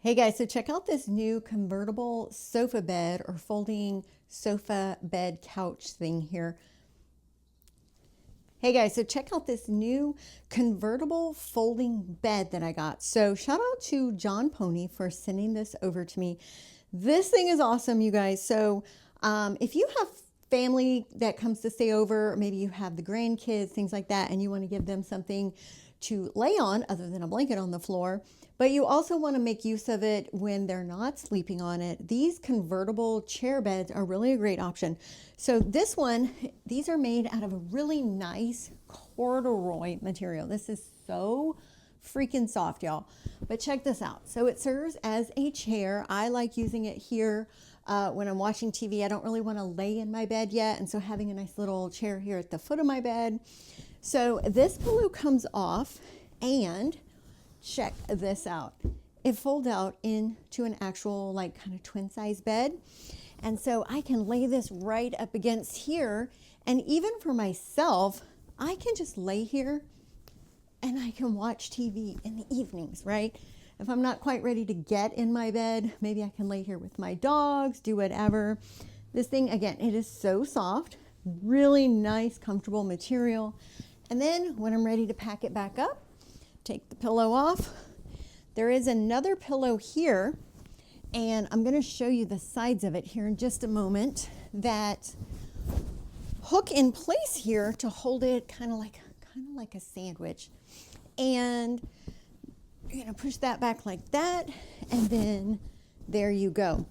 Hey guys, so check out this new convertible sofa bed or folding sofa bed couch thing here. Hey guys, so check out this new convertible folding bed that I got. So shout out to JONPONY for sending this over to me. This thing is awesome, you guys. So if you have family that comes to stay over, or maybe you have the grandkids, things like that, and you want to give them something to lay on other than a blanket on the floor, but you also want to make use of it when they're not sleeping on it. These convertible chair beds are really a great option. So this one, these are made out of a really nice corduroy material. This is so freaking soft, y'all. But check this out. So it serves as a chair. I like using it here when I'm watching TV. I don't really want to lay in my bed yet, and so having a nice little chair here at the foot of my bed. So this pillow comes off, and check this out. It folds out into an actual like kind of twin size bed. And so I can lay this right up against here. And even for myself, I can just lay here and I can watch TV in the evenings, right? If I'm not quite ready to get in my bed, maybe I can lay here with my dogs, do whatever. This thing, again, it is so soft, really nice, comfortable material. And then when I'm ready to pack it back up, take the pillow off. There is another pillow here, and I'm going to show you the sides of it here in just a moment, that hook in place here to hold it kind of like a sandwich. And you're going to push that back like that, and then there you go.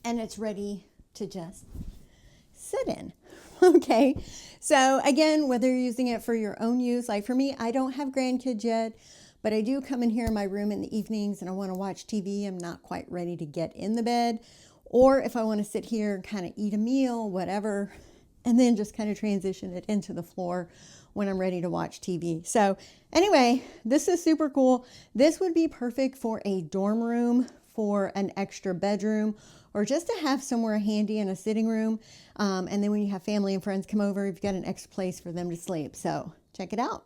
And it's ready to just sit in. Okay, so again, whether you're using it for your own use, like for me, I don't have grandkids yet, but I do come in here in my room in the evenings and I want to watch TV. I'm not quite ready to get in the bed. Or if I want to sit here and kind of eat a meal, whatever, and then just kind of transition it into the floor when I'm ready to watch TV. So anyway, this is super cool. This would be perfect for a dorm room, for an extra bedroom, or just to have somewhere handy in a sitting room. And then when you have family and friends come over, you've got an extra place for them to sleep. So check it out.